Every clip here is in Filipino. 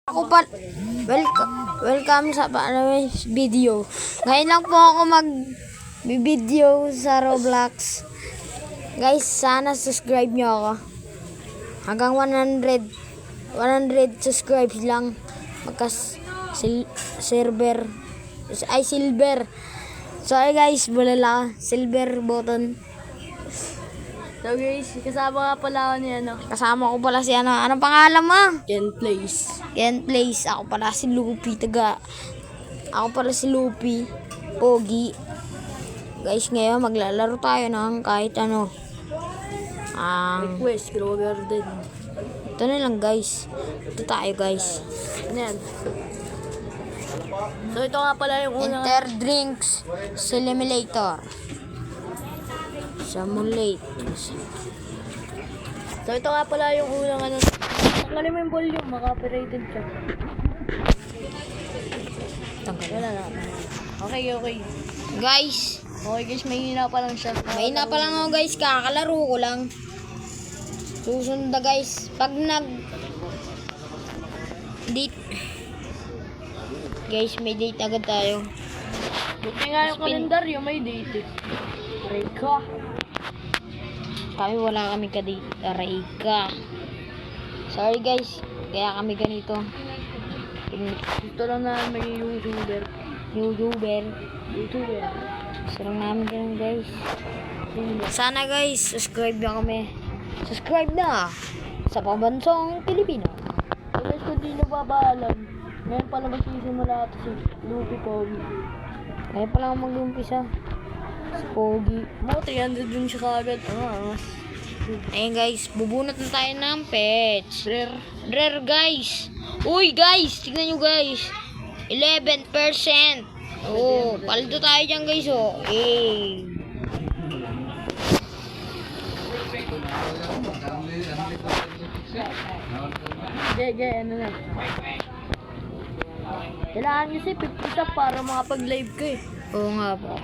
Ako pa, welcome sa video. Ngayon lang po ako mag-video sa Roblox. Guys, sana subscribe nyo ako. Hanggang 100 subscribes lang. Silver. Sorry guys, bulala. Silver button. So guys, kasama nga pala ako ni Kasama ko pala si Anong pangalan mo? Ken Place. Ken Place. Ako pala si Lupi. Ako pala si Lupi. Pogi. Guys, ngayon maglalaro tayo ng kahit ano. Request, Grow Garden. Ito na lang guys. Ito tayo guys. Ano yan? So ito nga pala yung unang... Enter drinks. Simulator. Simulate. So ito nga pala yung unang ano. Tanggalin mo yung volume, maka-operated siya. Wala na. Okay. Guys. Okay guys, mahina pa lang siya. Mahina pa lang ako guys. Kakalaro ko lang. Susunod na guys. Pag date. Guys, may date agad tayo. Buti nga yung kalendaryo, may date eh. Reka. Kami wala kami ka-date. Reka. Sorry guys. Kaya kami ganito. Gusto lang na may YouTuber. Gusto lang namin ganun guys. Sana guys, subscribe na kami. Subscribe na sa pambansang Pilipino. So guys, kung di nyo babaalam, ngayon pala magsisimula ito si Lupi Pogi. Kaya pala ako mag-umpisa. Pogi. Mo, 300 din siya kaagad. Ayun guys, bubunot na tayo ng pets. Rare guys. Uy guys, tignan nyo guys. 11%. Oh, paldo tayo dyan guys oh. Ano na. Kailangan nyo si 50 up para makapag-live ka eh. Oo nga po.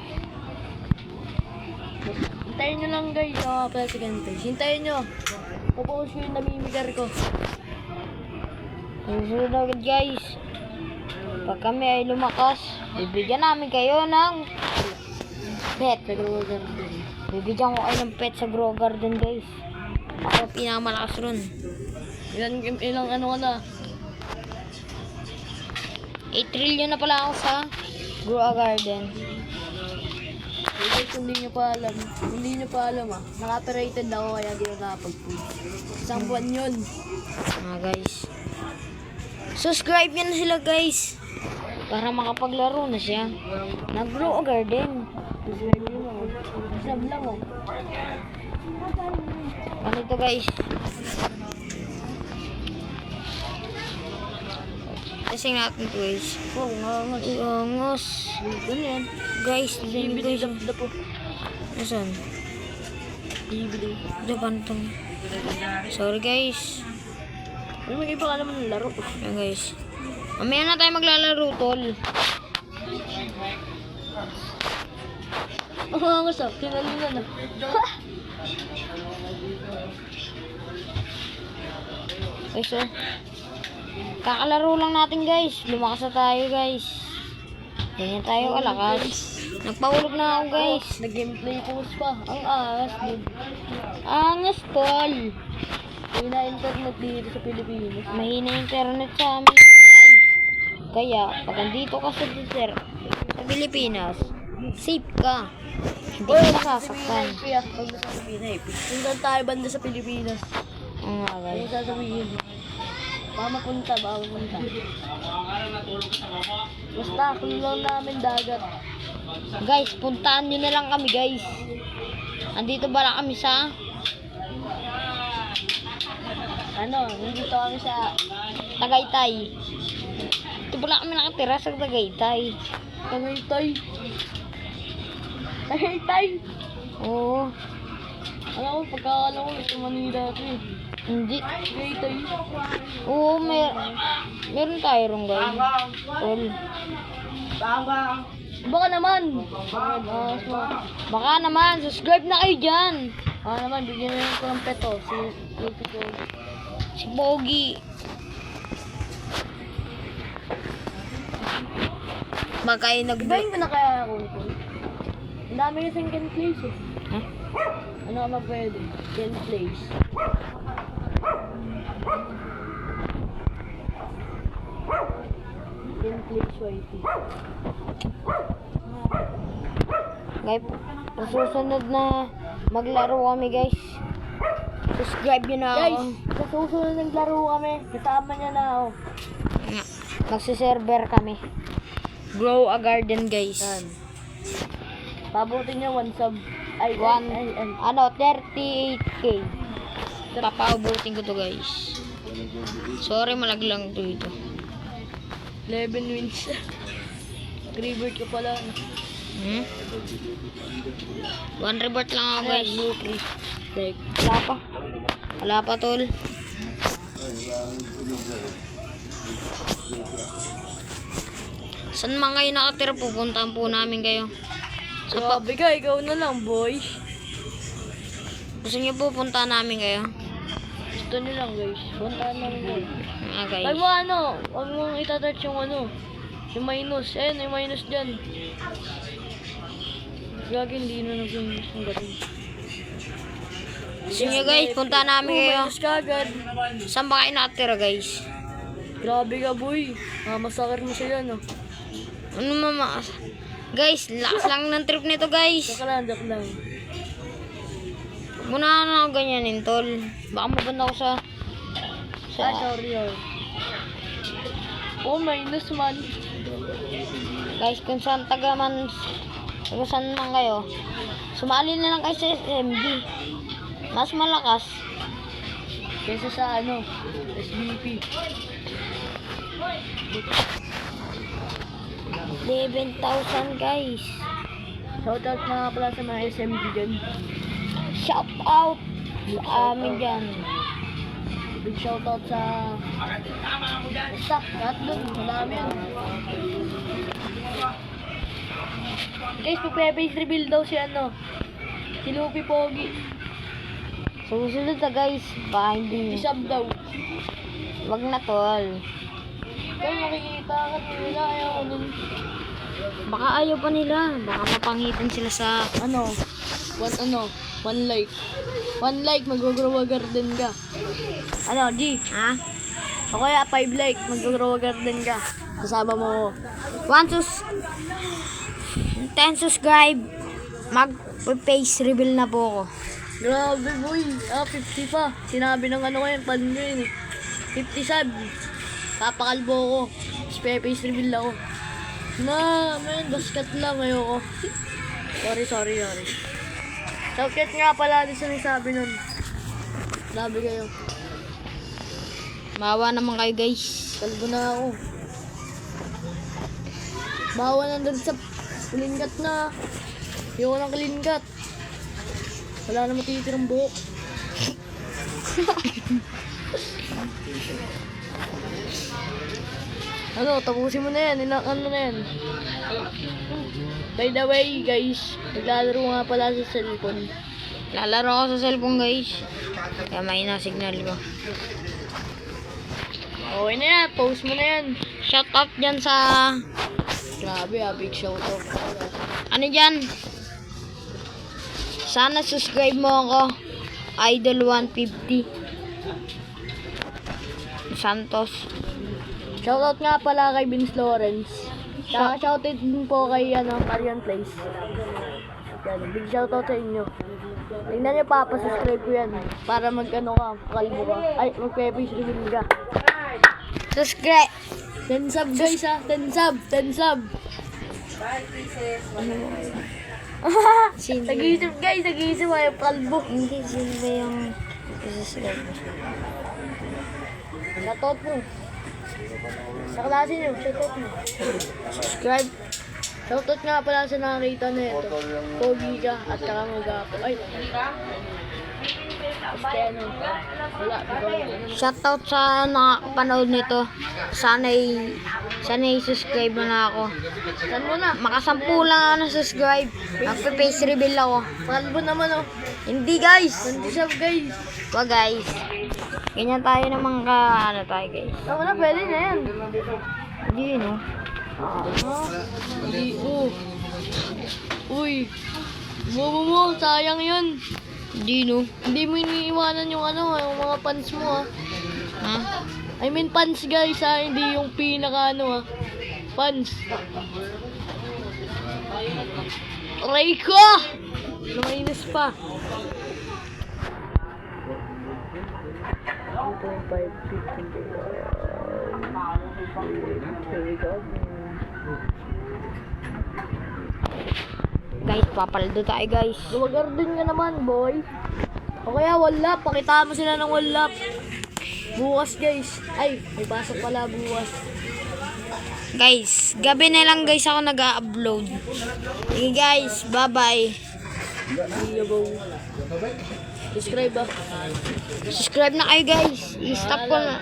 Hintayin nyo lang guys sa presidente. Hintayin nyo. Pupost ko yung namimigar ko. Susunod agad guys. Pag kami ay lumakas, bibigyan namin kayo ng pet. Sa Grow Garden. Bibigyan ko kayo ng pet sa Grow Garden guys. Ako pinakamalakas ron. Ilang ano ka na? 8 trillion na pala ako sa Grow Garden. Guys, hindi nyo pa alam naka-operated ako kaya di ako nakapag-food. Isang buwan yun. Guys. Subscribe nyo na sila guys. Para makapaglaro na siya. Nag-Grow Garden. Isang lang oh. Ano ito guys? Kasing natin ito guys. Iangos. Ganyan. Guys, Bibili na po. Nasaan? Bibili. Dapan ito. Sorry guys. May mag-iba ka naman ng laro. Ayan guys. Mamaya na tayo maglalaro tol. Ang gusto. Tinalo na. Guys oh. Kakalaro lang natin guys. Lumakas na tayo guys. Ganyan tayo kalakas. Nagpahulog na ako guys. Nag-gameplay course pa. Ang angas din. Angas tol. Mahina internet dito sa Pilipinas. Mahina internet sa amin guys. Kaya pag andito ka sa Pilipinas, safe ka. Hindi ka masasaktan. Pag nasa Pilipinas. Punta tayo banda sa Pilipinas. Nga Ano guys. sasabihin? Baka mapunta. Basta, kulong namin dagat. Guys, puntaan nyo na lang kami guys. Andito bala kami sa Nandito kami sa Tagaytay. Ito pala kami nakatira sa Tagaytay. Tagaytay! Oo. Alam ko, pagkakala ko ito Manila ito eh. Hindi. Tagaytay. Oo, meron tayo ron guys. Tol. Baka naman! Baka naman, subscribe na kayo dyan. Naman, bigyan na ko ng peto. Si Lupi Pogi. Si Pogi. Baka kayo Ibahin ko na kaya ako. Ang dami kasing can place eh. Huh? Ano ka pwede? Can place. Can place YT. Guys, sa susunod na maglaro kami guys. Subscribe nyo na ako. Guys, sa susunod ng laro kami, kasama niya na ako. Magsiserver kami. Grow a garden guys. Yan. Pabutin niya 1 sub. Ay, Ano, 38k. Papaubutin ko to guys. Sorry, malaglang to ito. 11 wins. Rebirth ko pala. Hmm? 1 rebirth lang ako guys. Like, Wala pa. Wala pa tol. Saan man kayo nakatira, pupuntahan po namin kayo. grabe ka, ikaw na lang, boy. Gusto niyo pupuntahan namin kayo? Gusto niyo lang, guys. Puntahan namin kayo. Guys. Huwag mo huwag mong itatouch yung yung minus. Ayun, yung minus dyan. Gagi, hindi na nag-minus ng gating. Gusto niyo guys, puntahan namin kayo. Minus ka agad. Saan ba kayo nakatira guys? Grabe ka, boy. Masakar mo sila, no? Ano mama? Guys, lakas lang ng trip nito guys. Joke lang, joke lang. Muna na ako ganyanin tol. Baka mabanda ako sa... Sorry. Oh, minus man. Guys, kung saan taga saan man kayo, sumali na lang kayo sa SMG. Mas malakas. Kesa sa SBP. 11,000 guys. Shoutout na nga pala sa mga SMG dyan. Shout out sa amin dyan. Big shoutout sa... Basta, lahat dun. Madami yan. Guys, pag-face reveal daw si si Luffy Pogi. Susunod na guys. Baka hindi. Isab daw. Wag na tol. Kaya makikita ka nila. Ayaw ko nun. Baka ayaw pa nila. Baka mapangitan sila sa... One like. One like, mag-grow a garden ka. G? Ha? O kaya 5 like, mag-grow a garden ka. Kasama mo. 10 subscribe. Mag-face reveal na po ako. Grabe boy. 50 pa. Sinabi ng yan, pan nyo yun eh. 50 sub. Papakalbo ko. Face reveal ako. Basket lang ayoko. Sorry. Shoutout nga pala din sa nagsabi nun. Grabe kayo. Maawa naman kayo guys. Kalbo na ako. Bawa nandun sa kulingat na. Ayoko ng kulingat. Wala na matitirang buhok. Tapusin mo na yan. Ano na yan. By the way, guys, naglalaro nga pala sa cellphone. Lalaro ako sa cellphone guys. Kaya may na signal ko. Okay na yan. Post mo na yan. Shout out dyan sa... Grabe big shoutout. Ano dyan? Sana subscribe mo ako. Idol 150 Santos. Shoutout nga pala kay Vince Lawrence. Shoutout din po kay Marian Place. Yan, big shoutout sa inyo. Tingnan nyo pa, subscribe ko yan. Para kalbo ka. Ay, mag-face reveal ka. Subscribe. 10 sub guys 10 sub. Sino? Nag-iisip guys, ayaw kalbo. Hindi, sino ba yung subscribe? Shoutout mo. Sa klase nyo, shoutout mo. Subscribe. Shoutout nga pala sa nakakita na ito. Pogi ka at saka magapo. Ay, wala. Shoutout sa nakapanood nito. Sana'y subscribe na ako. Saan mo na? Makasampu lang ako na subscribe. Magpe-face reveal ako. Kalbo naman Hindi guys. 20 sub guys. Wag guys. Ganyan tayo naman tayo guys. Tama na, pwede na yan. Hindi yun oh. Hindi, Uy. Bobo mo, sayang yun. Hindi, no? Hindi mo iniiwanan yung yung mga pants mo Ha? I mean pants guys hindi yung pinaka pants. Aray ko! Lumainis pa. 2.5 Guys, papaldo tayo, guys. Lumagardin ka naman, boy. O kaya wallap, pakita mo sila ng wallap. Bukas guys. Ay, may pasok pala bukas. Guys, gabi na lang guys ako nag-upload. Okay guys, bye-bye. Here you go. Subscribe Subscribe na kayo guys. I-stop ko na.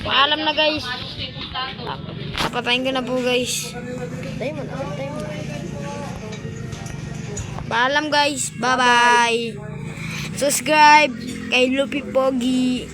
Paalam na guys. Papatayin ko na po guys. Tayo mo na. Paalam guys. Bye-bye. Subscribe kay Lupi Pogi.